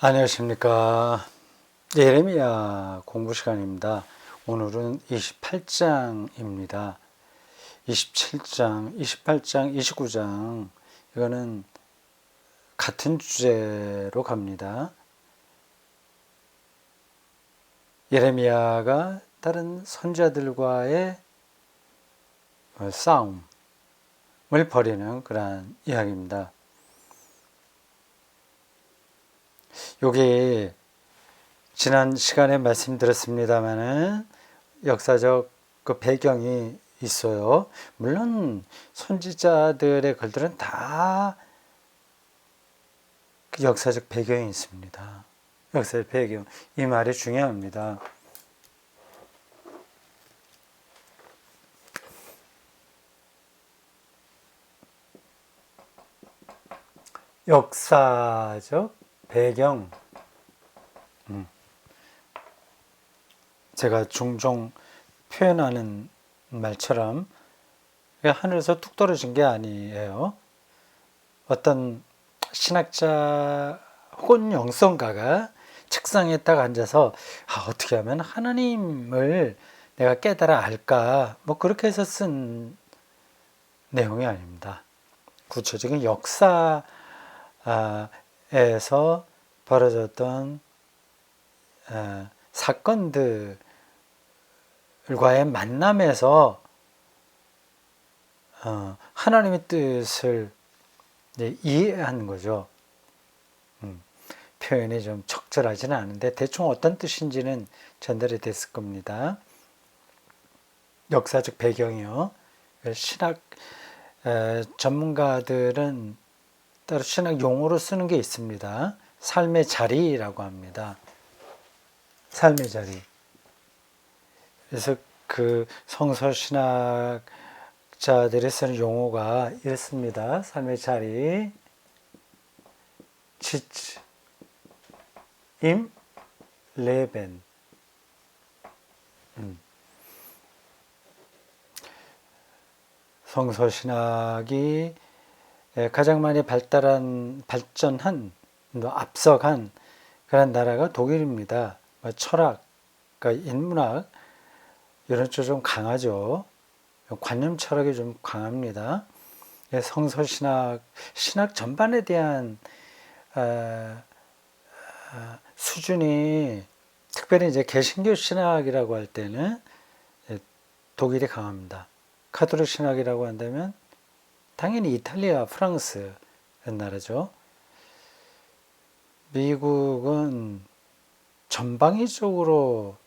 안녕하십니까. 예레미야 공부 시간입니다. 오늘은 28장입니다. 27장, 28장, 29장 이거는 같은 주제로 갑니다. 예레미야가 다른 선지자들과의 싸움을 벌이는 그러한 이야기입니다. 요게 지난 시간에 말씀드렸습니다만은 역사적 그 배경이 있어요. 물론 선지자들의 글들은 다 그 역사적 배경이 있습니다. 역사적 배경, 이 말이 중요합니다. 역사적 배경, 제가 종종 표현하는 말처럼 하늘에서 뚝 떨어진 게 아니에요. 어떤 신학자 혹은 영성가가 책상에 딱 앉아서 어떻게 하면 하나님을 내가 깨달아 알까, 뭐 그렇게 해서 쓴 내용이 아닙니다. 구체적인 역사에서 벌어졌던 사건들과의 만남에서 하나님의 뜻을 이해하는 거죠. 표현이 좀 적절하지는 않은데 대충 어떤 뜻인지는 전달이 됐을 겁니다. 역사적 배경이요. 신학 전문가들은 따로 신학 용어로 쓰는 게 있습니다. 삶의 자리라고 합니다. 삶의 자리. 그래서 그 성서신학자들이 쓰는 용어가 이렇습니다. 삶의 자리. 지츠 임 레벤. 성서신학이 가장 많이 발전한, 앞서간 그런 나라가 독일입니다. 철학, 그러니까 인문학 이런 쪽 좀 강하죠. 관념 철학이 좀 강합니다. 성서신학, 신학 전반에 대한 수준이 특별히 이제 개신교 신학이라고 할 때는 독일이 강합니다. 카톨릭 신학이라고 한다면 당연히 이탈리아, 프랑스 이런 나라죠. 미국은 전방위적으로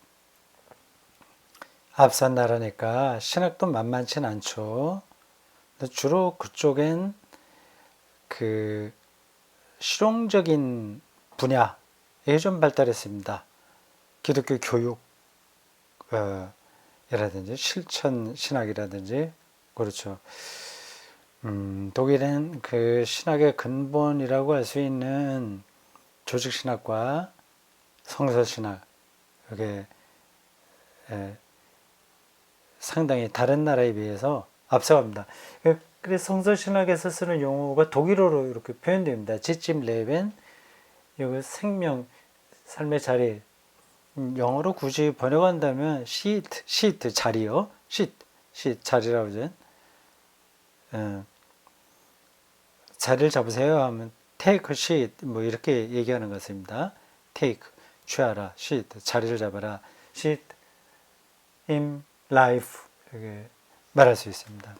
앞선 나라니까 신학도 만만치는 않죠. 주로 그쪽엔 그 실용적인 분야에 좀 발달했습니다. 기독교 교육이라든지 실천 신학이라든지 그렇죠. 독일은 그 신학의 근본이라고 할 수 있는 조직 신학과 성서 신학 이게 상당히 다른 나라에 비해서 앞서갑니다. 그래서 성서 신학에서 쓰는 용어가 독일어로 이렇게 표현됩니다. 지침 레벤, 이거 생명, 삶의 자리. 영어로 굳이 번역한다면 시트 자리요. 시트 자리라고 하죠. 자리를 잡으세요 하면 take a seat 뭐 이렇게 얘기하는 것입니다. take 취하라, seat 자리를 잡아라, seat in life 이렇게 말할 수 있습니다.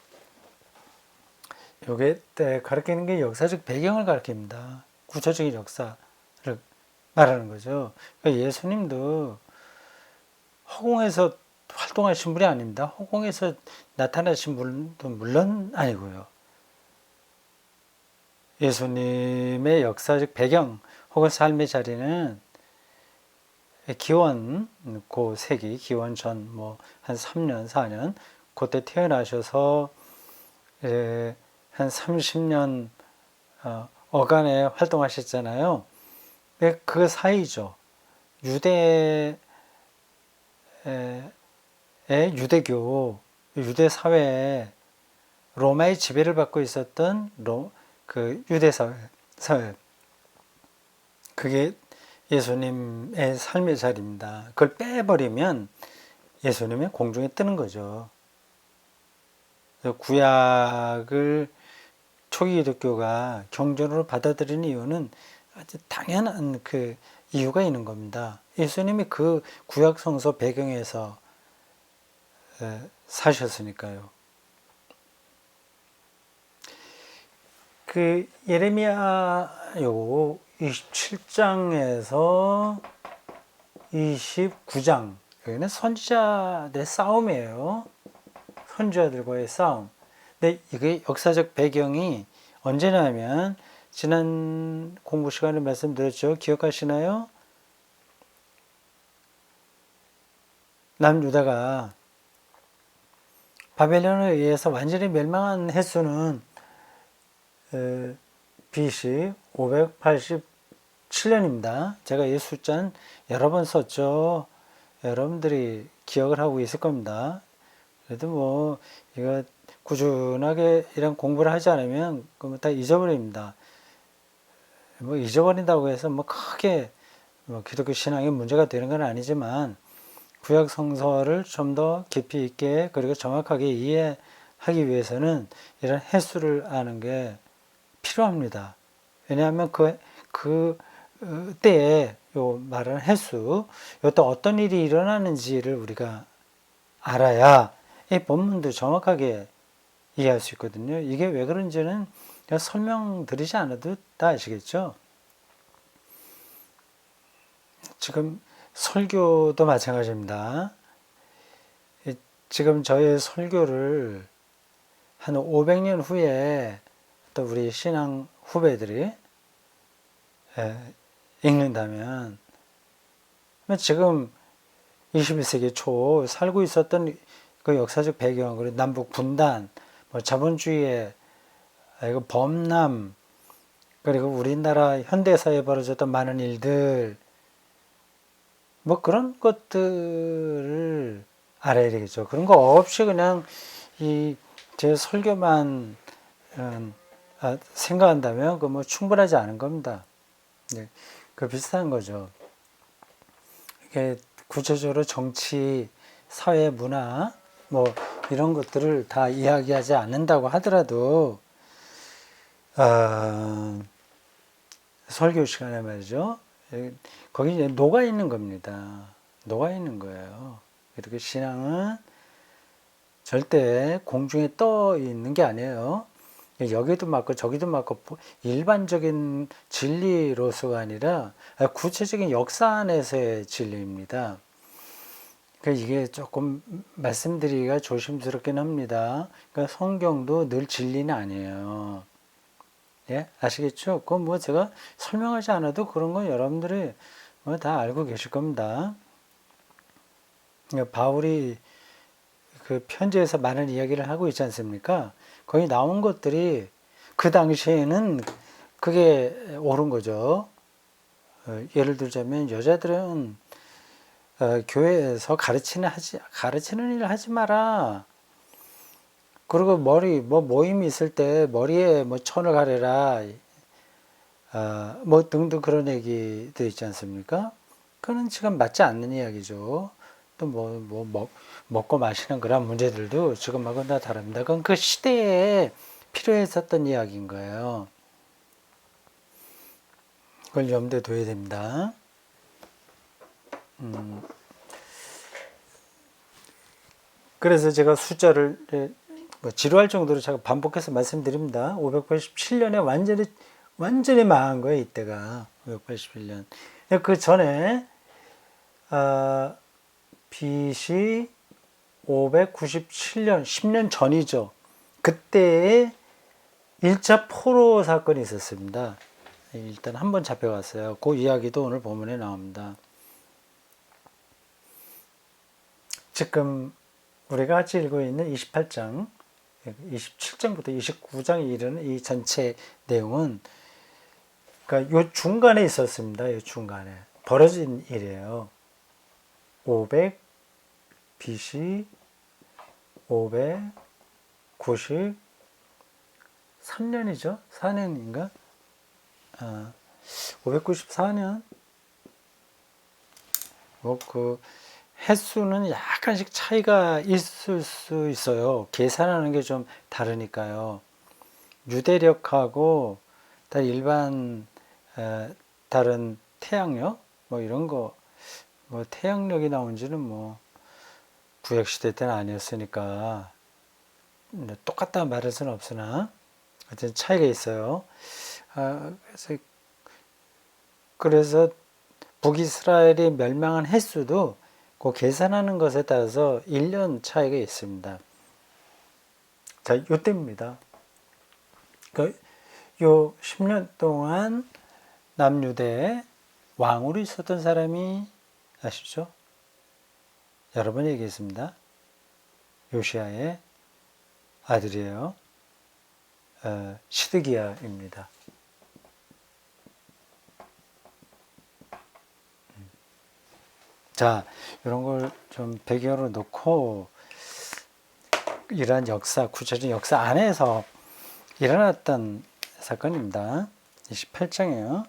이게 가르치는 게 역사적 배경을 가르칩니다. 구체적인 역사를 말하는 거죠. 그러니까 예수님도 허공에서 활동하신 분이 아닙니다. 허공에서 나타나신 분도 물론 아니고요. 예수님의 역사적 배경 혹은 삶의 자리는 기원 고세기 기원 전 뭐 한 3년 4년 그때 태어나셔서 한 30년 어간에 활동하셨잖아요. 그 사이죠. 유대의 유대교 유대 사회에 로마의 지배를 받고 있었던 그 유대 사회 그게 예수님의 삶의 자리입니다. 그걸 빼버리면 예수님이 공중에 뜨는 거죠. 구약을 초기 기독교가 경전으로 받아들이는 이유는 아주 당연한 그 이유가 있는 겁니다. 예수님이 그 구약 성서 배경에서 사셨으니까요. 그 예레미야요 27장에서 29장 여기는 선지자들의 싸움이에요. 선지자들과의 싸움. 근데 이게 역사적 배경이 언제냐면 지난 공부 시간에 말씀드렸죠. 기억하시나요? 남유다가 바벨론에 의해서 완전히 멸망한 횟수는 BC 587년입니다. 제가 이 숫자는 여러 번 썼죠. 여러분들이 기억을 하고 있을 겁니다. 그래도 뭐 이거 꾸준하게 이런 공부를 하지 않으면 그거 다 잊어버립니다. 뭐 잊어버린다고 해서 뭐 크게 뭐 기독교 신앙에 문제가 되는 건 아니지만 구약 성서를 좀 더 깊이 있게 그리고 정확하게 이해하기 위해서는 이런 횟수를 아는 게 필요합니다. 왜냐하면 그 때에 요 말하는 횟수, 요때 어떤 일이 일어나는지를 우리가 알아야 이 본문도 정확하게 이해할 수 있거든요. 이게 왜 그런지는 그냥 설명드리지 않아도 다 아시겠죠? 지금 설교도 마찬가지입니다. 지금 저의 설교를 한 500년 후에 또 우리 신앙 후배들이 읽는다면 지금 21세기 초 살고 있었던 그 역사적 배경, 그리고 남북 분단, 뭐 자본주의의 범람, 그리고 우리나라 현대사에 벌어졌던 많은 일들, 뭐 그런 것들을 알아야 되겠죠. 그런 거 없이 그냥 제 설교만 생각한다면 그 뭐 충분하지 않은 겁니다. 네, 그 비슷한 거죠. 이게 구체적으로 정치, 사회, 문화 뭐 이런 것들을 다 이야기하지 않는다고 하더라도 설교 시간에 말이죠. 거기 이제 녹아 있는 겁니다. 녹아 있는 거예요. 이렇게 신앙은 절대 공중에 떠 있는 게 아니에요. 여기도 맞고 저기도 맞고 일반적인 진리로서가 아니라 구체적인 역사 안에서의 진리입니다. 그러니까 이게 조금 말씀드리기가 조심스럽긴 합니다. 그러니까 성경도 늘 진리는 아니에요. 예? 아시겠죠? 그건 뭐 제가 설명하지 않아도 그런 건 여러분들이 뭐 다 알고 계실 겁니다. 그러니까 바울이 그 편지에서 많은 이야기를 하고 있지 않습니까? 거기 나온 것들이 그 당시에는 그게 옳은 거죠. 예를 들자면 여자들은 교회에서 가르치는 일을 하지 마라. 그리고 모임이 있을 때 머리에 뭐 천을 가려라. 뭐 등등 그런 얘기도 있지 않습니까? 그거는 지금 맞지 않는 이야기죠. 또 먹고 마시는 그런 문제들도 지금하고는 다 다릅니다. 그건 그 시대에 필요했었던 이야기인 거예요. 그걸 염두에 둬야 됩니다. 그래서 제가 숫자를 뭐 지루할 정도로 제가 반복해서 말씀드립니다. 587년에 완전히 망한 거예요. 이때가 587년. 그 전에 BC 597년 10년 전이죠. 그때에 1차 포로 사건이 있었습니다. 일단 한번 잡혀갔어요. 그 이야기도 오늘 본문에 나옵니다. 지금 우리가 같이 읽고 있는 28장, 27장부터 29장에 이르는 이 전체 내용은 그러니까 요 중간에 있었습니다. 요 중간에 벌어진 일이에요. 500 BC 593년이죠. 4년인가? 594년 뭐 그 횟수는 약간씩 차이가 있을 수 있어요. 계산하는 게 좀 다르니까요. 유대력하고 일반 다른 태양력 뭐 이런 거 뭐 태양력이 나온지는 뭐 구약시대 때는 아니었으니까 똑같다 말할 수는 없으나 어쨌든 차이가 있어요. 그래서 북이스라엘이 멸망한 횟수도 그 계산하는 것에 따라서 1년 차이가 있습니다. 자, 요때입니다. 요 10년 동안 남유대에 왕으로 있었던 사람이 아시죠? 여러 번 얘기했습니다. 요시아의 아들이에요. 시드기야입니다. 자, 이런 걸 좀 배경으로 놓고 이러한 역사, 구체적인 역사 안에서 일어났던 사건입니다. 28장이에요.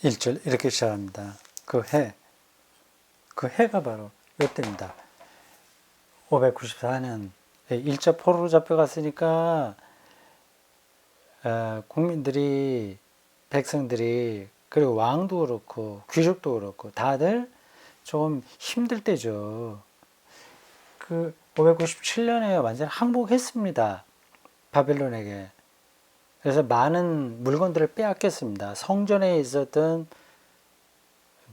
1절 이렇게 시작합니다. 그 해가 바로 이때입니다. 594년 1차 포로로 잡혀갔으니까 국민들이, 백성들이, 그리고 왕도 그렇고 귀족도 그렇고 다들 좀 힘들 때죠. 그 597년에 완전 항복했습니다. 바벨론에게. 그래서 많은 물건들을 빼앗겼습니다. 성전에 있었던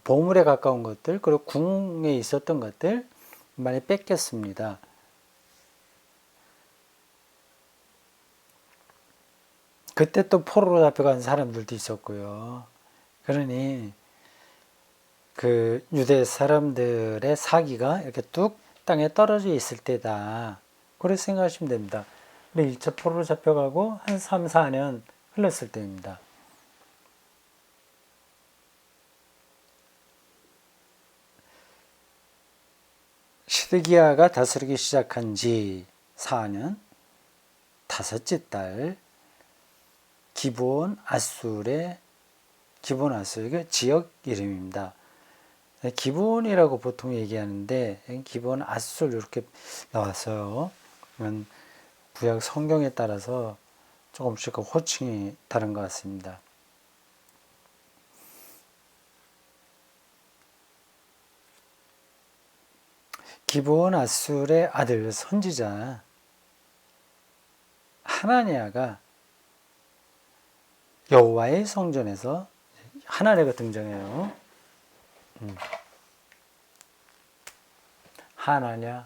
보물에 가까운 것들, 그리고 궁에 있었던 것들 많이 뺏겼습니다. 그때 또 포로로 잡혀간 사람들도 있었고요. 그러니 그 유대 사람들의 사기가 이렇게 뚝 땅에 떨어져 있을 때다. 그렇게 생각하시면 됩니다. 우리 1차 포로로 잡혀가고 한 3, 4년 흘렀을 때입니다. 시드기야가 다스리기 시작한 지 4년, 다섯째 달, 기브온 아술의 기브온 아술, 이게 지역 이름입니다. 기브온이라고 보통 얘기하는데 기브온 아술 이렇게 나왔어요. 이건 구약 성경에 따라서 조금씩 그 호칭이 다른 것 같습니다. 기브온 아술의 아들 선지자 하나니아가 여호와의 성전에서 하나니아가 등장해요. 하나니아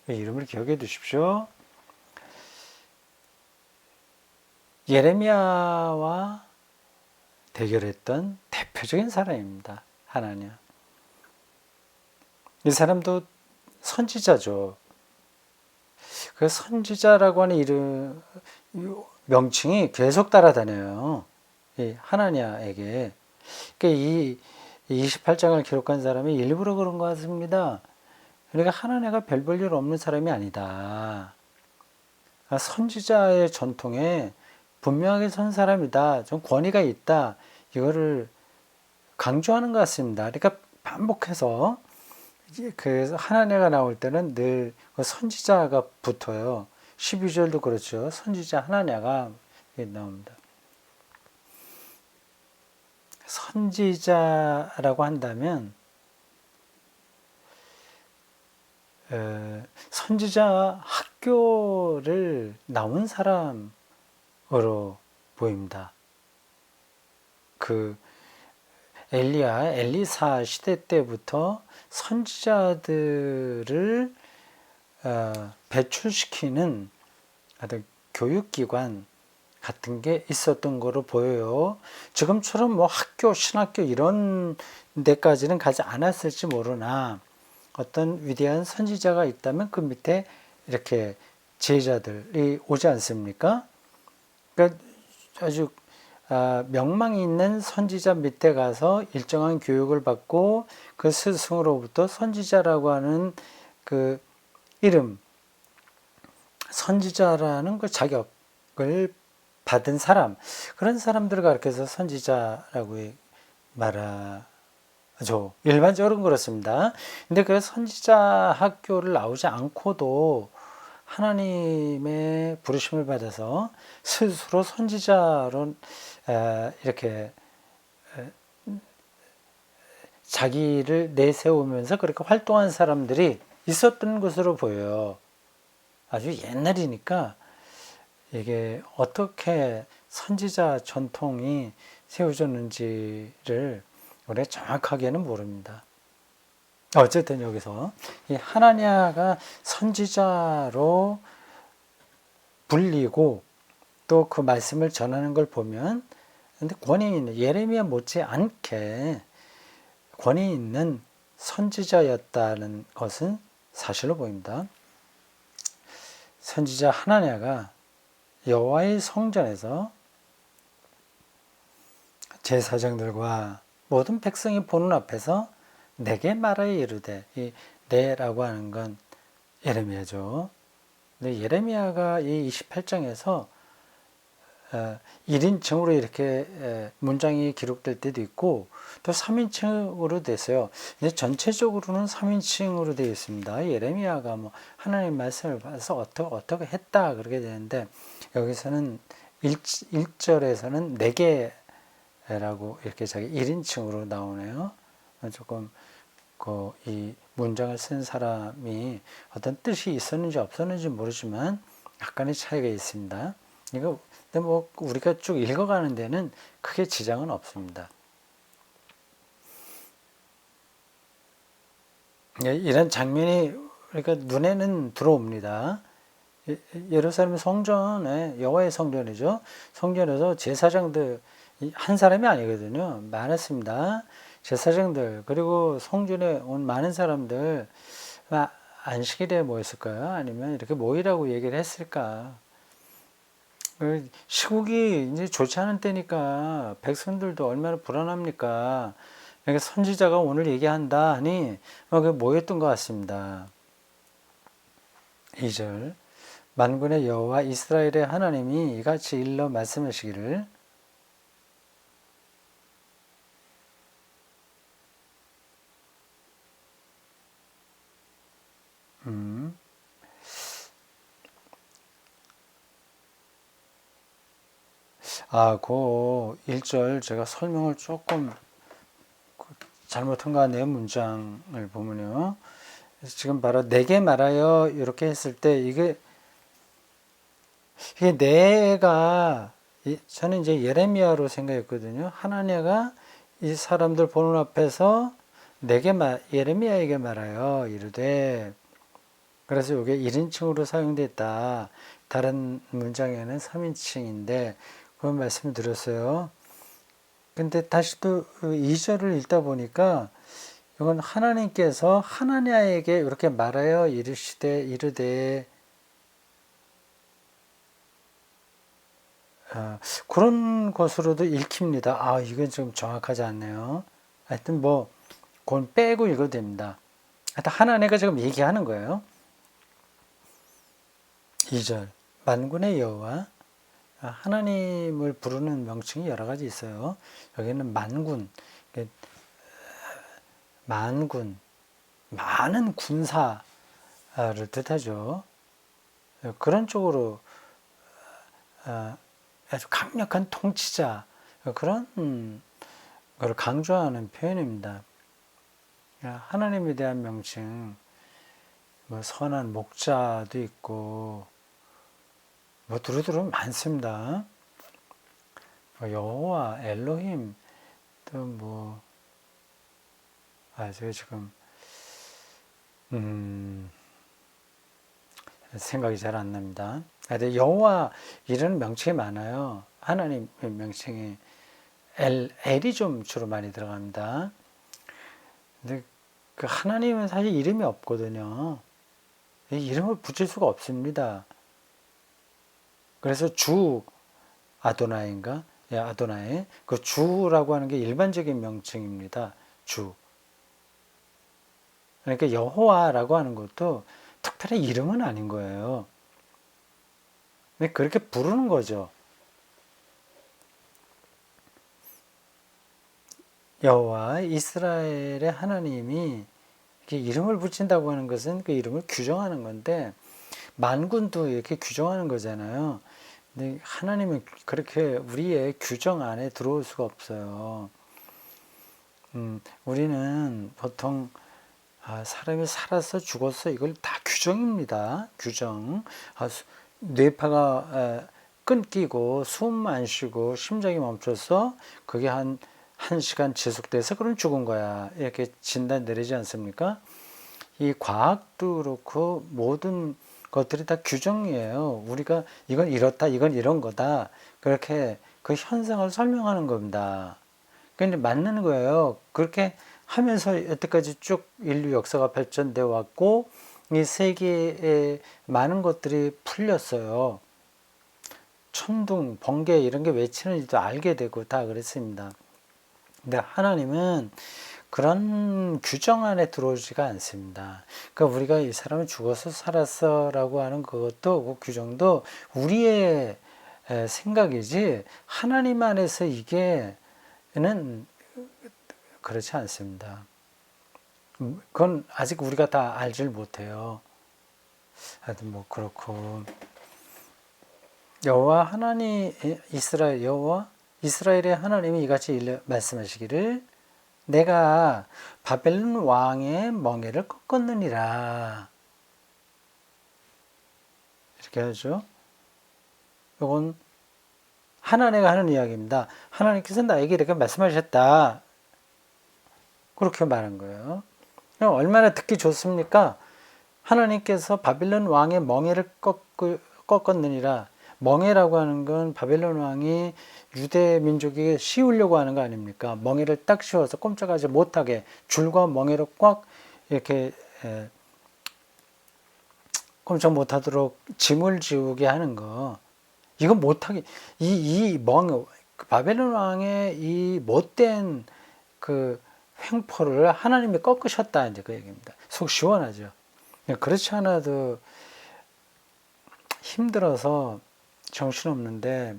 이름을 기억해 두십시오. 예레미야와 대결했던 대표적인 사람입니다. 하나니아. 이 사람도 선지자죠. 그 선지자라고 하는 이름, 명칭이 계속 따라다녀요. 이 하나니아에게. 그러니까 이 28장을 기록한 사람이 일부러 그런 것 같습니다. 그러니까 하나니아가 별 볼 일 없는 사람이 아니다. 선지자의 전통에 분명하게 선 사람이다. 좀 권위가 있다. 이거를 강조하는 것 같습니다. 그러니까 반복해서 그 하나니아가 나올 때는 늘 선지자가 붙어요. 12절도 그렇죠. 선지자 하나니아가 나옵니다. 선지자라고 한다면 선지자 학교를 나온 사람으로 보입니다. 그 엘리사 시대 때부터 선지자들을 배출시키는 어떤 교육기관 같은 게 있었던 거로 보여요. 지금처럼 뭐 학교, 신학교 이런 데까지는 가지 않았을지 모르나 어떤 위대한 선지자가 있다면 그 밑에 이렇게 제자들이 오지 않습니까? 그러니까 아주 명망 있는 선지자 밑에 가서 일정한 교육을 받고 그 스승으로부터 선지자라고 하는 그 이름, 선지자라는 그 자격을 받은 사람, 그런 사람들을 가르쳐서 선지자라고 말하죠. 일반적으로 그렇습니다. 근데 그 선지자 학교를 나오지 않고도 하나님의 부르심을 받아서 스스로 선지자로 이렇게 자기를 내세우면서 그렇게 활동한 사람들이 있었던 것으로 보여요. 아주 옛날이니까 이게 어떻게 선지자 전통이 세워졌는지를 우리가 정확하게는 모릅니다. 어쨌든 여기서 이 하나냐가 선지자로 불리고 또 그 말씀을 전하는 걸 보면 근데 권위 있는 예레미야 못지않게 권위 있는 선지자였다는 것은 사실로 보입니다. 선지자 하나냐가 여호와의 성전에서 제사장들과 모든 백성이 보는 앞에서 내게 말하여 이르되, 이 내라고 하는 건 예레미야죠. 근데 예레미야가 이 28장에서 1인칭으로 이렇게 문장이 기록될 때도 있고 또 3인칭으로 됐어요. 근데 전체적으로는 3인칭으로 되어 있습니다. 예레미야가 뭐 하나님 말씀을 받아서 어떻게 했다 그렇게 되는데 여기서는 1절에서는 내게라고 이렇게 자기 1인칭으로 나오네요. 조금 이 문장을 쓴 사람이 어떤 뜻이 있었는지 없었는지 모르지만 약간의 차이가 있습니다. 이거 근데 뭐 우리가 쭉 읽어가는 데는 크게 지장은 없습니다. 이런 장면이 그러니까 눈에는 들어옵니다. 예루살렘 성전에 여호와의 성전이죠. 성전에서 제사장들 한 사람이 아니거든요. 많았습니다. 제사장들 그리고 성전에 온 많은 사람들 안식일에 모였을까요? 아니면 이렇게 모이라고 얘기를 했을까? 시국이 이제 좋지 않은 때니까 백성들도 얼마나 불안합니까? 그러니까 선지자가 오늘 얘기한다 하니 모였던 것 같습니다. 2절 만군의 여호와 이스라엘의 하나님이 이같이 일러 말씀하시기를 그 1절 제가 설명을 조금 잘못한 거 같네요. 문장을 보면요. 지금 바로 내게 말하여 이렇게 했을 때 이게 내가 저는 이제 예레미야로 생각했거든요. 하나님가 이 사람들 보는 앞에서 예레미야에게 말하여 이르되 그래서 이게 1인칭으로 사용됐다. 다른 문장에는 3인칭인데 그런 말씀을 드렸어요. 근데 다시 또 2절을 읽다 보니까 이건 하나님께서 하나냐에게 이렇게 말하여 이르되 그런 것으로도 읽힙니다. 이건 좀 정확하지 않네요. 하여튼 그건 빼고 읽어도 됩니다. 하여튼 하나님가 지금 얘기하는 거예요. 2절 만군의 여호와 하나님을 부르는 명칭이 여러 가지 있어요. 여기는 만군, 많은 군사를 뜻하죠. 그런 쪽으로 아주 강력한 통치자 그런 걸 강조하는 표현입니다. 하나님에 대한 명칭, 선한 목자도 있고 두루두루 많습니다. 여호와, 엘로힘 또 제가 지금 생각이 잘 안 납니다. 근데 여호와 이런 명칭이 많아요. 하나님의 명칭이 엘이 좀 주로 많이 들어갑니다. 근데 그 하나님은 사실 이름이 없거든요. 이름을 붙일 수가 없습니다. 그래서 주 아도나이인가? 아도나이. 그 주라고 하는 게 일반적인 명칭입니다. 주. 그러니까 여호와라고 하는 것도 특별히 이름은 아닌 거예요. 근데 그렇게 부르는 거죠. 여호와 이스라엘의 하나님이 이렇게 이름을 붙인다고 하는 것은 그 이름을 규정하는 건데 만군도 이렇게 규정하는 거잖아요. 근데 하나님은 그렇게 우리의 규정 안에 들어올 수가 없어요. 우리는 보통 사람이 살아서 죽었어 이걸 다 규정입니다. 규정. 뇌파가 끊기고 숨 안 쉬고 심장이 멈춰서 그게 한 1시간 지속돼서 그럼 죽은 거야. 이렇게 진단 내리지 않습니까? 이 과학도 그렇고 모든 것들이 다 규정이에요. 우리가 이건 이렇다, 이건 이런 거다. 그렇게 그 현상을 설명하는 겁니다. 근데 맞는 거예요. 그렇게 하면서 여태까지 쭉 인류 역사가 발전되어 왔고, 이 세계에 많은 것들이 풀렸어요. 천둥, 번개 이런 게 왜 치는지도 알게 되고 다 그랬습니다. 근데 하나님은 그런 규정 안에 들어오지가 않습니다. 그러니까 우리가 이 사람은 죽어서 살았어 라고 하는 그것도 그 규정도 우리의 생각이지 하나님 안에서 이게는 그렇지 않습니다. 그건 아직 우리가 다 알질 못해요. 하여튼 뭐 그렇고 여호와 하나님 여호와 이스라엘의 하나님이 이같이 말씀하시기를 내가 바벨론 왕의 멍에를 꺾었느니라. 이렇게 하죠. 이건 하나님가 하는 이야기입니다. 하나님께서 나에게 이렇게 말씀하셨다. 그렇게 말한 거예요. 얼마나 듣기 좋습니까? 하나님께서 바벨론 왕의 멍에를 꺾었느니라. 멍에라고 하는 건 바벨론 왕이 유대 민족에게 씌우려고 하는 거 아닙니까? 멍에를 딱 씌워서 꼼짝하지 못하게 줄과 멍에로 꽉 이렇게 꼼짝 못하도록 짐을 지우게 하는 거. 이거 못하게 바벨론 왕의 이 못된 그 횡포를 하나님이 꺾으셨다 이제 그 얘기입니다. 속 시원하죠. 그렇지 않아도 힘들어서 정신없는데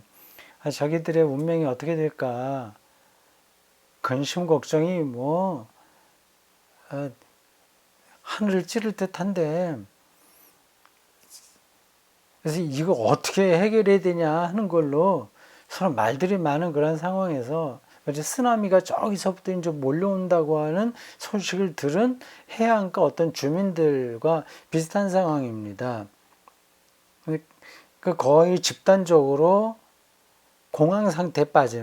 자기들의 운명이 어떻게 될까 근심 걱정이 뭐 하늘을 찌를 듯한데 그래서 이거 어떻게 해결해야 되냐 하는 걸로 서로 말들이 많은 그런 상황에서 쓰나미가 저기서부터 이제 몰려온다고 하는 소식을 들은 해안가 어떤 주민들과 비슷한 상황입니다. 거의 집단적으로 공황 상태에 빠져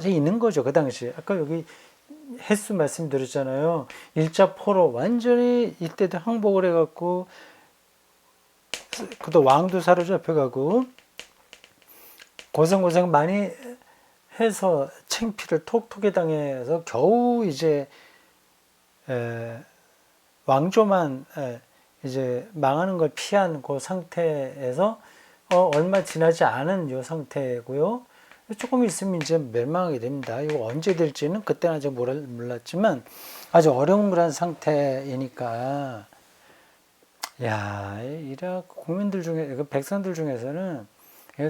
있는 거죠. 그 당시에. 아까 여기 횟수 말씀드렸잖아요. 1차 포로 완전히 이때도 항복을 해갖고 그도 왕도 사로잡혀가고 고생 많이 해서 챙피를 톡톡히 당해서 겨우 이제 왕조만 이제 망하는 걸 피한 그 상태에서 얼마 지나지 않은 이 상태고요. 조금 있으면 이제 멸망하게 됩니다. 이거 언제 될지는 그때는 아직 몰랐지만 아주 어려운 그런 상태이니까 이라 국민들 중에 백성들 중에서는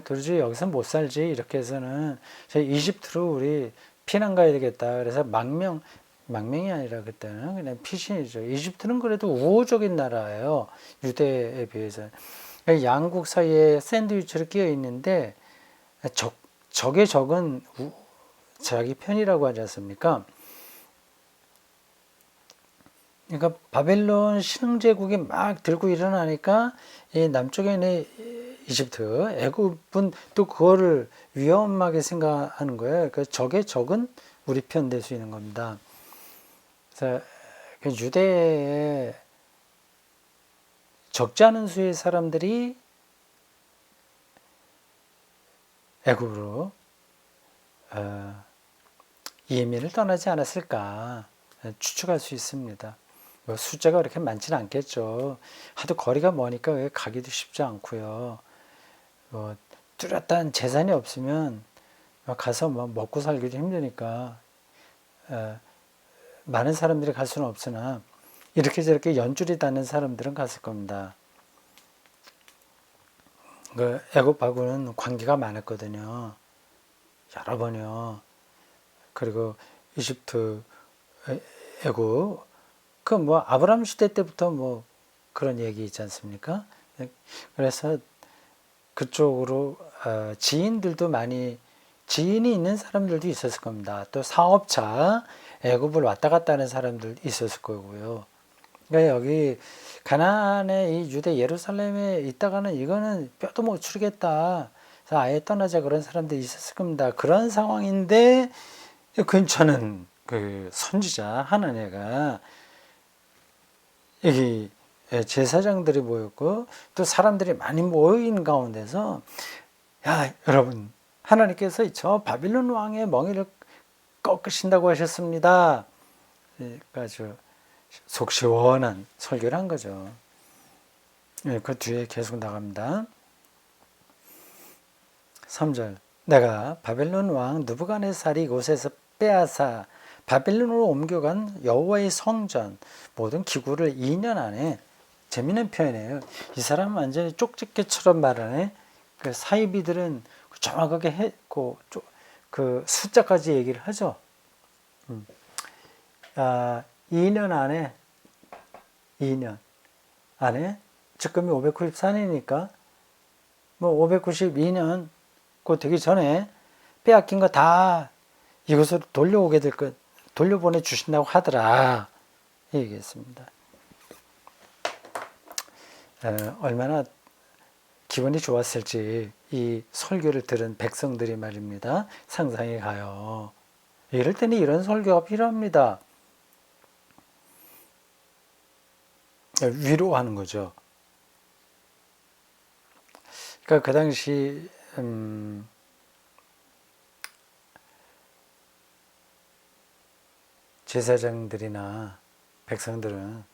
도저히 여기서 못 살지 이렇게 해서는 저희 이집트로 우리 피난 가야 되겠다. 그래서 망명이 아니라 그때는 그냥 피신이죠. 이집트는 그래도 우호적인 나라예요. 유대에 비해서. 양국 사이에 샌드위치로 끼어 있는데 적의 적은 자기 편이라고 하지 않습니까? 그러니까 바벨론 신흥제국이 막 들고 일어나니까 이 남쪽에 있는 이집트, 애굽은 또 그거를 위험하게 생각하는 거예요. 그러니까 적의 적은 우리 편 될 수 있는 겁니다. 그래서 유대에 적지 않은 수의 사람들이 애굽으로 이민을 떠나지 않았을까 추측할 수 있습니다. 뭐 숫자가 그렇게 많지는 않겠죠. 하도 거리가 머니까 가기도 쉽지 않고요. 뚜렷한 재산이 없으면 가서 먹고 살기도 힘드니까 많은 사람들이 갈 수는 없으나 이렇게 저렇게 연줄이 닿는 사람들은 갔을 겁니다. 애굽하고는 관계가 많았거든요. 여러 번이요. 그리고 이집트 애굽 그 뭐 아브라함 시대 때부터 뭐 그런 얘기 있지 않습니까? 그래서 그쪽으로 지인들도 많이 지인이 있는 사람들도 있었을 겁니다. 또 사업차 애굽을 왔다 갔다 하는 사람들 있었을 거고요. 그러니까 여기 가나안의 이 유대 예루살렘에 있다가는 이거는 뼈도 못 추리겠다. 그래서 아예 떠나자 그런 사람들이 있었을 겁니다. 그런 상황인데 괜찮은 그 선지자 하나님가 여기 제사장들이 모였고 또 사람들이 많이 모인 가운데서 야 여러분 하나님께서 저 바빌론 왕의 멍에를 꺾으신다고 하셨습니다. 아주 속 시원한 설교를 한 거죠. 그 뒤에 계속 나갑니다. 3절 내가 바벨론 왕 느부갓네살이 이곳에서 빼앗아 바벨론으로 옮겨간 여호와의 성전 모든 기구를 2년 안에 재미있는 표현이에요. 이 사람은 완전히 쪽집게처럼 말하네. 그 사이비들은 정확하게 했고 그 숫자까지 얘기를 하죠. 2년 안에 2년 안에 지금이 594년이니까 뭐 592년 그 되기 전에 빼앗긴 거 다 이곳으로 돌려오게 될 것, 돌려보내 주신다고 하더라. 얘기했습니다. 얼마나 기분이 좋았을지 이 설교를 들은 백성들이 말입니다. 상상이 가요. 이럴 때는 이런 설교가 필요합니다. 위로하는 거죠. 그러니까 그 당시 제사장들이나 백성들은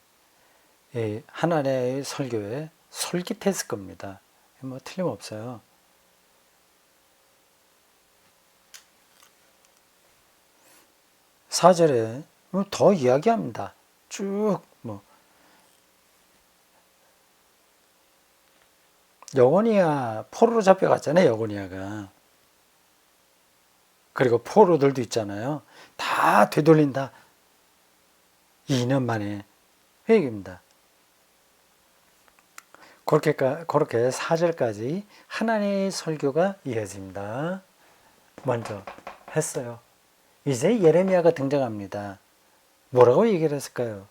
이 하나님의 설교에 솔깃했을 겁니다. 뭐 틀림없어요. 사절에 더 이야기합니다. 쭉 뭐 여고니아 포로로 잡혀갔잖아요. 여고니아가. 그리고 포로들도 있잖아요. 다 되돌린다. 2년 만에 회개입니다. 그렇게 4절까지 하나님의 설교가 이어집니다. 먼저 했어요. 이제 예레미야가 등장합니다. 뭐라고 얘기를 했을까요?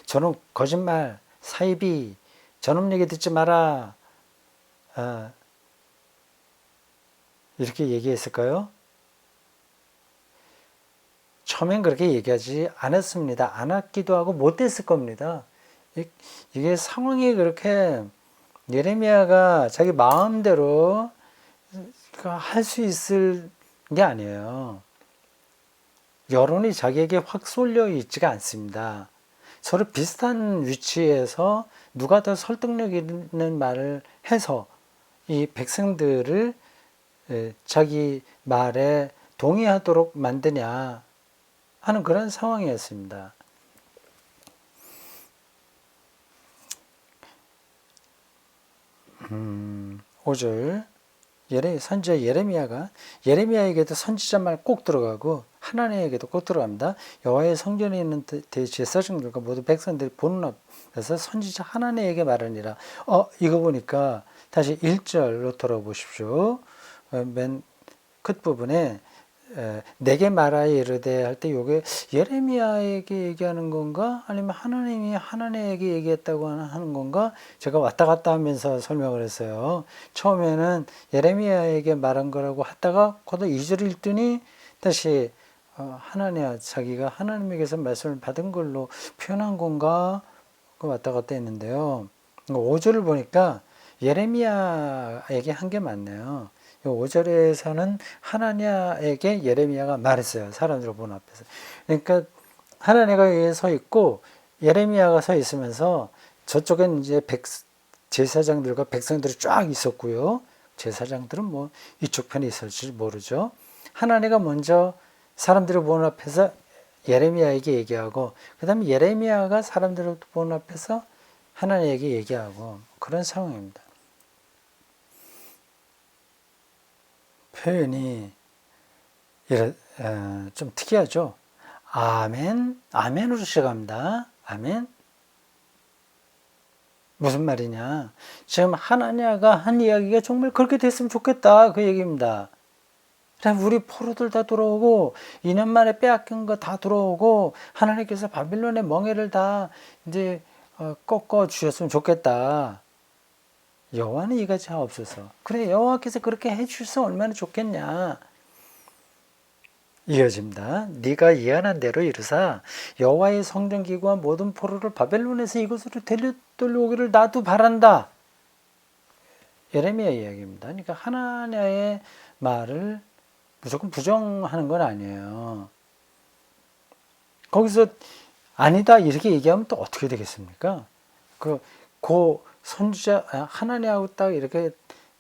저는 거짓말, 사이비, 저놈 얘기 듣지 마라. 이렇게 얘기했을까요? 처음엔 그렇게 얘기하지 않았습니다. 않았기도 하고 못했을 겁니다. 이게 상황이 그렇게 예레미야가 자기 마음대로 할 수 있을 게 아니에요. 여론이 자기에게 확 쏠려 있지가 않습니다. 서로 비슷한 위치에서 누가 더 설득력 있는 말을 해서 이 백성들을 자기 말에 동의하도록 만드냐 하는 그런 상황이었습니다. 음, 5절 선지자 예레미야에게도 선지자 말 꼭 들어가고 하나님에게도 꼭 들어갑니다. 여호와의 성전에 있는 대제사장들과 모두 백성들이 보는 앞에서 선지자 하나님에게 말하니라. 이거 보니까 다시 1절로 돌아보십시오. 맨 끝부분에 내게 말하여 이르되 할 때 요게 예레미야에게 얘기하는 건가 아니면 하나님이 하나님에게 얘기했다고 하는 건가 제가 왔다 갔다 하면서 설명을 했어요. 처음에는 예레미야에게 말한 거라고 하다가 거기다 2절 읽더니 다시 하나님 자기가 하나님에게서 말씀을 받은 걸로 표현한 건가 왔다 갔다 했는데요. 5절을 보니까 예레미야에게 한 게 맞네요. 5절에서는 하나님에게 예레미야가 말했어요. 사람들 보는 앞에서. 그러니까 하나님가 여기에 서 있고 예레미야가 서 있으면서 저쪽엔 이제 제사장들과 백성들이 쫙 있었고요. 제사장들은 뭐 이쪽 편에 있을지 모르죠. 하나님가 먼저 사람들을 보는 앞에서 예레미야에게 얘기하고 그 다음에 예레미야가 사람들을 보는 앞에서 하나님에게 얘기하고 그런 상황입니다. 표현이 좀 특이하죠. 아멘, 아멘으로 시작합니다. 아멘. 무슨 말이냐? 지금 하나냐가 한 이야기가 정말 그렇게 됐으면 좋겠다. 그 얘기입니다. 우리 포로들 다 돌아오고 2년 만에 빼앗긴 거 다 돌아오고 하나님께서 바빌론의 멍에를 다 이제 꺾어 주셨으면 좋겠다. 여호와는 이같이 하옵소서. 그래, 여호와께서 그렇게 해주셔서 얼마나 좋겠냐. 이어집니다. 네가 예언한 대로 이르사 여호와의 성전기구와 모든 포로를 바벨론에서 이곳으로 데려오기를 나도 바란다. 예레미야 이야기입니다. 그러니까 하나냐의 말을 무조건 부정하는 건 아니에요. 거기서 아니다 이렇게 얘기하면 또 어떻게 되겠습니까? 그 선지자 하나냐하고 딱 이렇게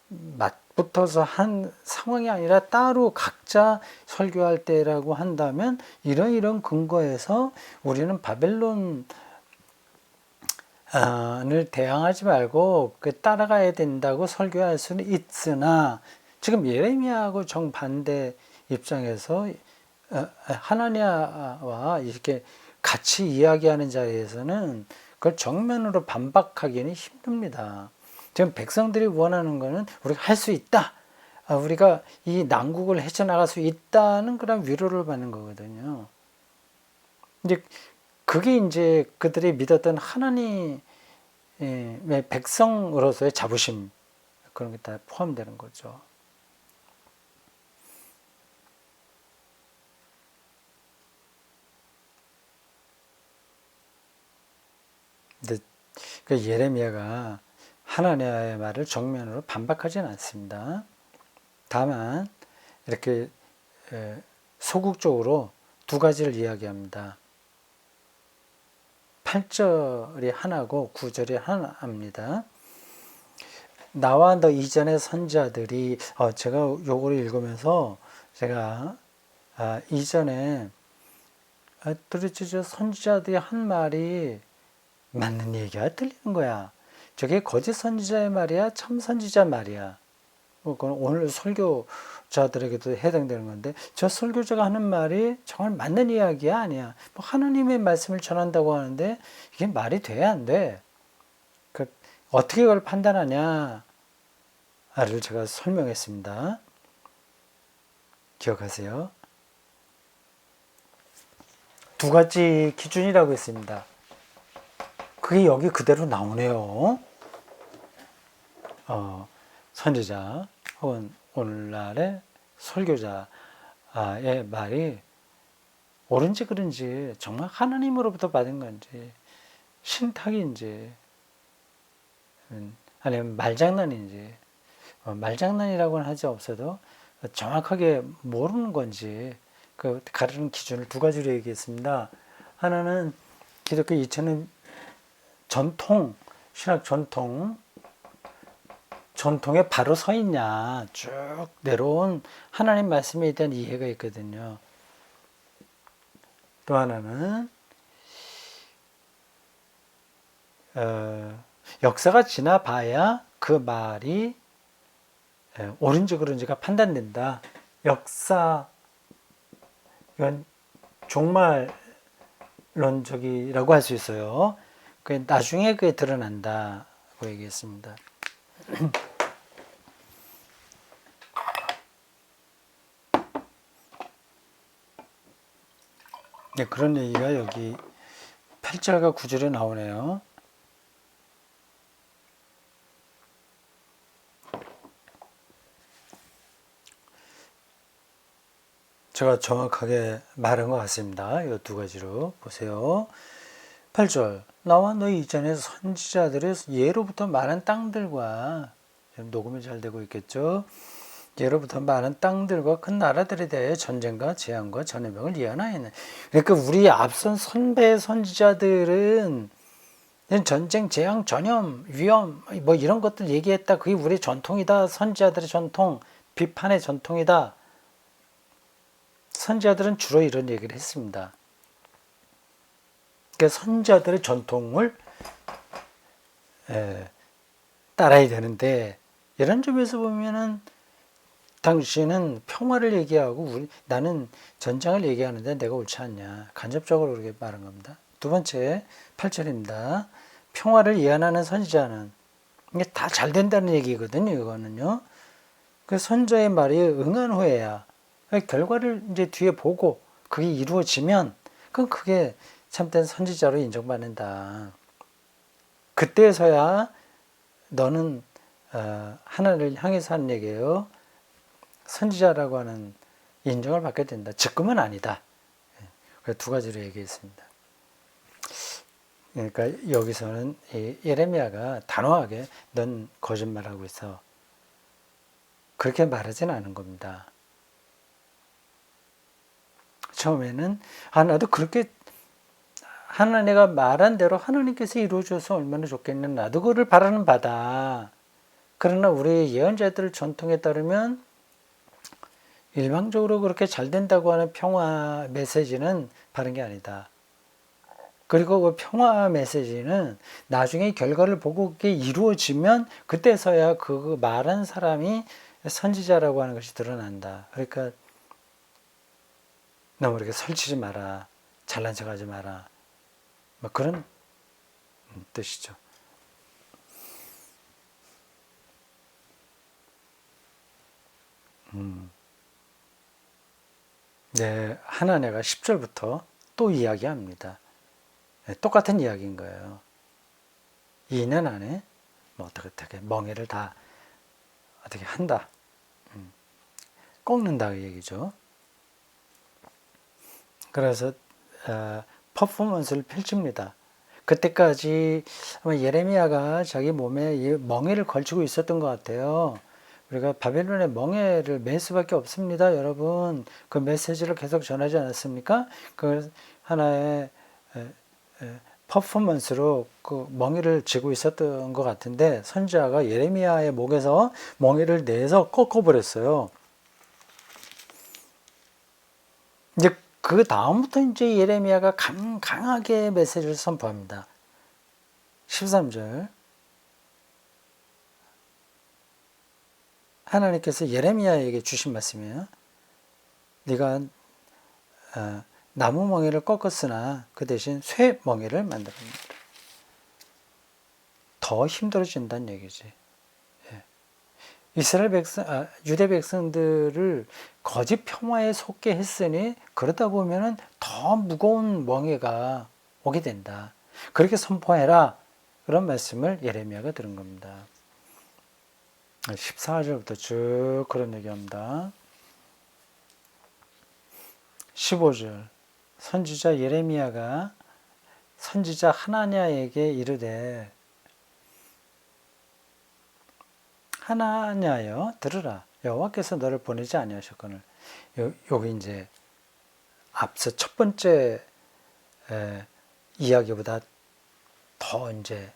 맞붙어서 한 상황이 아니라 따로 각자 설교할 때라고 한다면 이런 근거에서 우리는 바벨론을 대항하지 말고 따라가야 된다고 설교할 수는 있으나 지금 예레미야하고 정반대 입장에서 하나냐와 이렇게 같이 이야기하는 자리에서는 그걸 정면으로 반박하기는 힘듭니다. 지금 백성들이 원하는 것은 우리가 할 수 있다. 우리가 이 난국을 헤쳐나갈 수 있다는 그런 위로를 받는 거거든요. 이제 그게 이제 그들이 믿었던 하나님의 백성으로서의 자부심 그런 게 다 포함되는 거죠. 근데 그 예레미야가 하나님의 말을 정면으로 반박하지는 않습니다. 다만 이렇게 소극적으로 두 가지를 이야기합니다. 8절이 하나고 9절이 하나입니다. 나와 너 이전의 선지자들이 제가 요거를 읽으면서 제가 이전에 도대체 저 선지자들이 한 말이 맞는 얘기야 틀리는 거야. 저게 거짓 선지자의 말이야 참 선지자 말이야. 그건 오늘 설교자들에게도 해당되는 건데 저 설교자가 하는 말이 정말 맞는 이야기야 아니야. 하나님의 말씀을 전한다고 하는데 이게 말이 돼야 안 돼. 어떻게 그걸 판단하냐를 제가 설명했습니다. 기억하세요. 두 가지 기준이라고 했습니다. 그게 여기 그대로 나오네요. 선지자 혹은 오늘날의 설교자의 말이 옳은지 그른지 정말 하나님으로부터 받은 건지 신탁인지 아니면 말장난인지 말장난이라고는 하지 없어도 정확하게 모르는 건지 그 가르는 기준을 두 가지로 얘기했습니다. 하나는 기독교 2000년 전통 신학 전통에 바로 서 있냐 쭉 내려온 하나님 말씀에 대한 이해가 있거든요. 또 하나는 역사가 지나봐야 그 말이 옳은지 그른지가 판단된다. 역사 이건 종말론적이라고 할 수 있어요. 나중에 그게 드러난다고 얘기했습니다. 네, 그런 얘기가 여기 8절과 9절에 나오네요. 제가 정확하게 말한 것 같습니다. 이 두 가지로 보세요. 8절 나와 너희 이전에 선지자들의 예로부터 많은 땅들과 녹음이 잘 되고 있겠죠. 예로부터 많은 땅들과 큰 나라들에 대해 전쟁과 재앙과 전염병을 예언하였네. 그러니까 우리 앞선 선배 선지자들은 전쟁, 재앙, 전염, 위험 뭐 이런 것들 얘기했다. 그게 우리 전통이다. 선지자들의 전통, 비판의 전통이다. 선지자들은 주로 이런 얘기를 했습니다. 그러니까 선지자들의 전통을 따라야 되는데 이런 점에서 보면은 당신은 평화를 얘기하고 나는 전쟁을 얘기하는데 내가 옳지 않냐. 간접적으로 그렇게 말한 겁니다. 두 번째 8절입니다. 평화를 예언하는 선지자는 이게 다 잘 된다는 얘기거든요. 이거는요. 그 선자의 말이 응한 후에야 결과를 이제 뒤에 보고 그게 이루어지면 그건 그게 참된 선지자로 인정받는다. 그때서야 너는 하나님을 향해서 하는 얘기예요. 선지자라고 하는 인정을 받게 된다. 지금은 아니다. 두 가지로 얘기했습니다. 그러니까 여기서는 예레미야가 단호하게 넌 거짓말하고 있어. 그렇게 말하진 않은 겁니다. 처음에는 나도 그렇게 하나님가 말한 대로 하나님께서 이루어줘서 얼마나 좋겠냐. 나도 그를 바라는 바다. 그러나 우리 예언자들 전통에 따르면 일방적으로 그렇게 잘 된다고 하는 평화 메시지는 바른 게 아니다. 그리고 그 평화 메시지는 나중에 결과를 보고 그게 이루어지면 그때서야 그 말한 사람이 선지자라고 하는 것이 드러난다. 그러니까 너무 이렇게 설치지 마라. 잘난 척하지 마라. 뭐 그런 뜻이죠. 네, 하나님가 10절부터 또 이야기합니다. 네, 똑같은 이야기인 거예요. 2년 안에 뭐 어떻게 멍에를 다 어떻게 한다. 꺾는다 그 얘기죠. 그래서 퍼포먼스를 펼칩니다. 그때까지 아마 예레미야가 자기 몸에 멍에를 걸치고 있었던 것 같아요. 우리가 바벨론의 멍에를 맬 수밖에 없습니다. 여러분 그 메시지를 계속 전하지 않았습니까? 그 하나의 퍼포먼스로 그 멍에를 쥐고 있었던 것 같은데 선지자가 예레미야의 목에서 멍에를 내서 꺾어버렸어요. 이제 그 다음부터 이제 예레미야가 강하게 메시지를 선포합니다. 13절 하나님께서 예레미야에게 주신 말씀이에요. 네가 나무 멍에를 꺾었으나 그 대신 쇠 멍에를 만들었다. 더 힘들어진다는 얘기지. 이스라엘 백성, 유대 백성들을 거짓 평화에 속게 했으니 그러다 보면은 더 무거운 멍에가 오게 된다. 그렇게 선포해라. 그런 말씀을 예레미야가 들은 겁니다. 14절부터 쭉 그런 얘기합니다. 15절 선지자 예레미야가 선지자 하나냐에게 이르되 하나냐여 들으라 여호와께서 너를 보내지 아니하셨거늘. 여기 이제 앞서 첫 번째 이야기보다 더 이제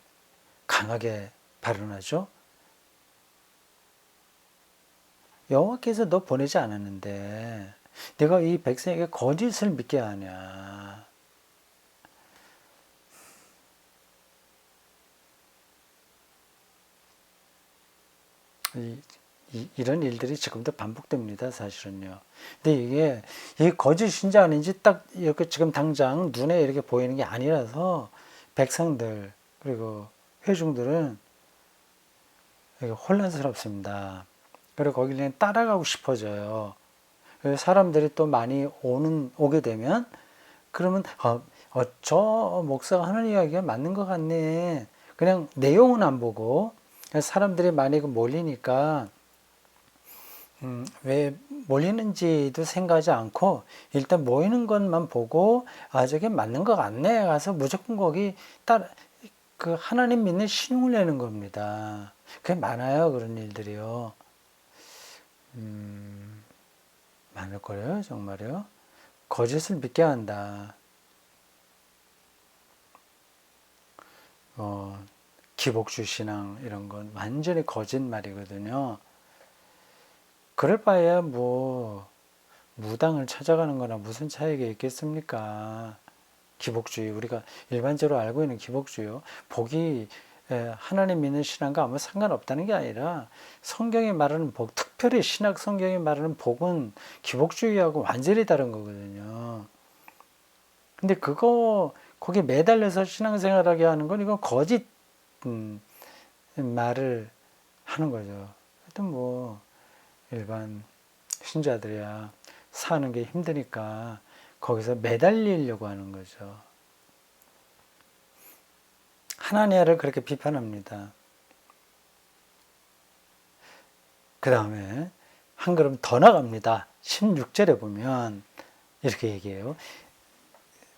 강하게 발언하죠. 여호와께서 너 보내지 않았는데 내가 이 백성에게 거짓을 믿게 하냐. 이런 일들이 지금도 반복됩니다, 사실은요. 근데 이게 거짓인지 아닌지 딱 이렇게 지금 당장 눈에 이렇게 보이는 게 아니라서 백성들 그리고 회중들은 혼란스럽습니다. 그리고 거기를 따라가고 싶어져요. 사람들이 또 많이 오게 되면 그러면 저 목사가 하는 이야기가 맞는 것 같네. 그냥 내용은 안 보고 사람들이 많이 몰리니까 왜 몰리는지도 생각하지 않고 일단 모이는 것만 보고 저게 맞는 것 같네 가서 무조건 거기 그 하나님 믿는 신용을 내는 겁니다. 그게 많아요. 그런 일들이요. 많을 거예요. 정말요. 거짓을 믿게 한다. 기복주 신앙 이런 건 완전히 거짓말이거든요. 그럴 바에야 뭐 무당을 찾아가는 거나 무슨 차이가 있겠습니까? 기복주의 우리가 일반적으로 알고 있는 기복주의요. 복이 하나님 믿는 신앙과 아무 상관없다는 게 아니라 성경이 말하는 복, 특별히 신학 성경이 말하는 복은 기복주의하고 완전히 다른 거거든요. 근데 거기에 매달려서 신앙생활하게 하는 건 이건 거짓 말을 하는 거죠. 하여튼 뭐 일반 신자들이야 사는 게 힘드니까 거기서 매달리려고 하는 거죠. 하나니아를 그렇게 비판합니다. 그 다음에 한 걸음 더 나갑니다. 16절에 보면 이렇게 얘기해요.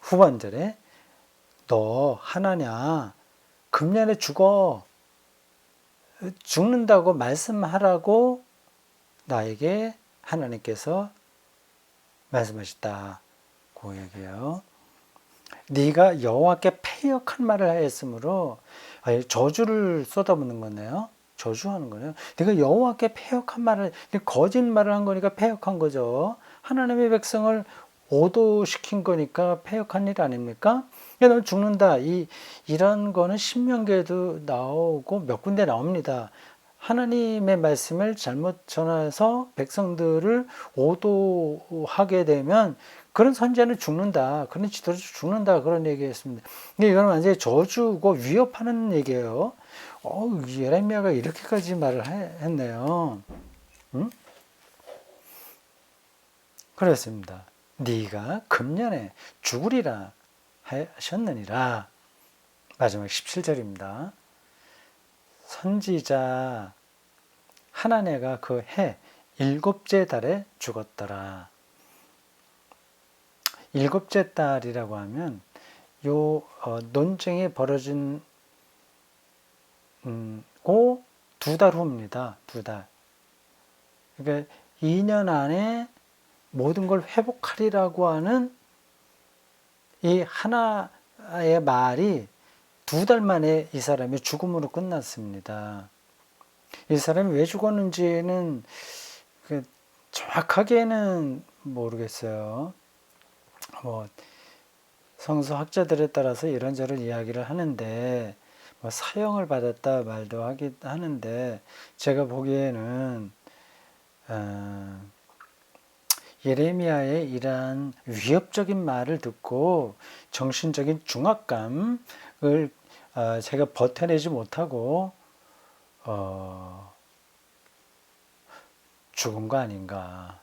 후반절에 너 하나냐 금년에 죽는다고 말씀하라고 나에게 하나님께서 말씀하셨다고 얘기해요. 네가 여호와께 패역한 말을 하였으므로 저주를 쏟아붓는 거네요. 저주하는 거네요. 네가 여호와께 패역한 말을 거짓말을 한 거니까 패역한 거죠. 하나님의 백성을 오도시킨 거니까 패역한 일 아닙니까? 너 죽는다. 이런 거는 신명기에도 나오고 몇 군데 나옵니다. 하나님의 말씀을 잘못 전해서 백성들을 오도하게 되면 그런 선지자는 죽는다. 그런 지도자 죽는다. 그런 얘기했습니다. 근데 이건 완전히 저주고 위협하는 얘기예요. 예레미야가 이렇게까지 말을 했네요. 응? 그렇습니다. 네가 금년에 죽으리라 하셨느니라. 마지막 17절입니다. 선지자 하나네가 그 해 일곱째 달에 죽었더라. 일곱째 달이라고 하면 요 논쟁이 벌어진 고 2달 후입니다. 2달. 그러니까 2년 안에 모든 걸 회복하리라고 하는 이 하나의 말이 2달 만에 이 사람이 죽음으로 끝났습니다. 이 사람이 왜 죽었는지는 정확하게는 모르겠어요. 뭐 성서학자들에 따라서 이런저런 이야기를 하는데 뭐 사형을 받았다 말도 하는데 제가 보기에는 예레미야의 이러한 위협적인 말을 듣고 정신적인 중압감을 제가 버텨내지 못하고 죽은 거 아닌가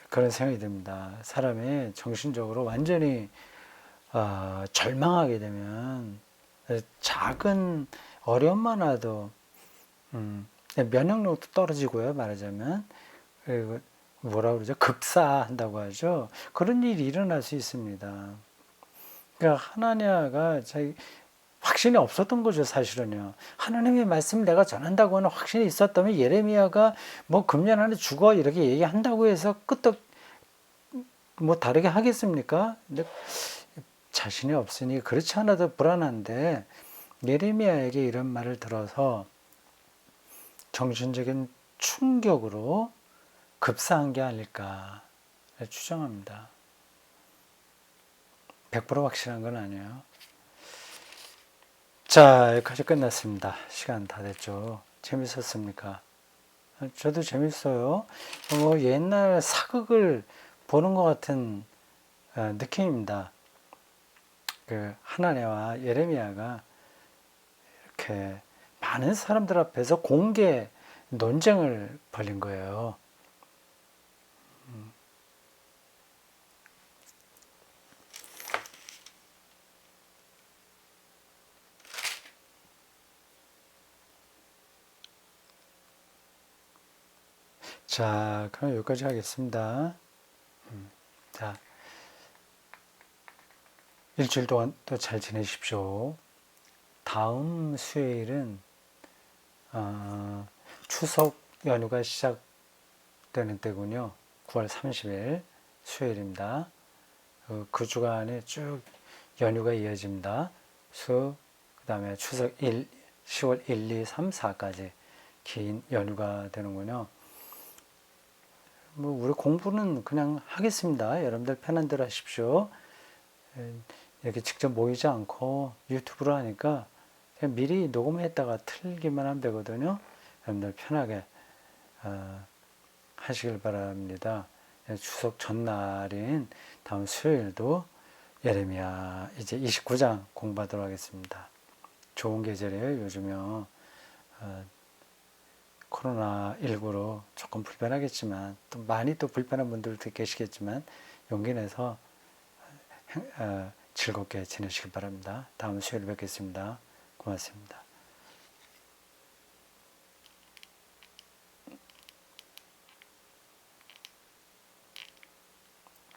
그런 생각이 듭니다. 사람이 정신적으로 완전히 절망하게 되면 작은 어려움만 와도 면역력도 떨어지고요. 말하자면 그리고 뭐라 그러죠? 급사한다고 하죠. 그런 일이 일어날 수 있습니다. 그러니까 하나냐가 자기 확신이 없었던 거죠, 사실은요. 하나님의 말씀을 내가 전한다고 하는 확신이 있었다면 예레미야가 뭐 금년 안에 죽어 이렇게 얘기한다고 해서 끄떡 뭐 다르게 하겠습니까? 근데 자신이 없으니 그렇지 않아도 불안한데 예레미야에게 이런 말을 들어서 정신적인 충격으로 급사한 게 아닐까 추정합니다. 100% 확실한 건 아니에요. 자, 여기까지 끝났습니다. 시간 다 됐죠. 재밌었습니까? 저도 재밌어요. 옛날 사극을 보는 것 같은 느낌입니다. 그 하나네와 예레미야가 이렇게 많은 사람들 앞에서 공개 논쟁을 벌인 거예요. 자, 그럼 여기까지 하겠습니다. 자, 일주일 동안 또 잘 지내십시오. 다음 수요일은 추석 연휴가 시작되는 때군요. 9월 30일 수요일입니다. 그 주간에 쭉 연휴가 이어집니다. 그 다음에 추석 10월 1, 2, 3, 4까지 긴 연휴가 되는군요. 뭐 우리 공부는 그냥 하겠습니다. 여러분들 편한 대로 하십시오. 이렇게 직접 모이지 않고 유튜브로 하니까 그냥 미리 녹음했다가 틀기만 하면 되거든요. 여러분들 편하게 하시길 바랍니다. 추석 전날인 다음 수요일도 예레미야 이제 29장 공부하도록 하겠습니다. 좋은 계절이에요. 요즘요. 코로나19로 조금 불편하겠지만 또 많이 또 불편한 분들도 계시겠지만 용기 내서 즐겁게 지내시길 바랍니다. 다음 수요일에 뵙겠습니다. 고맙습니다.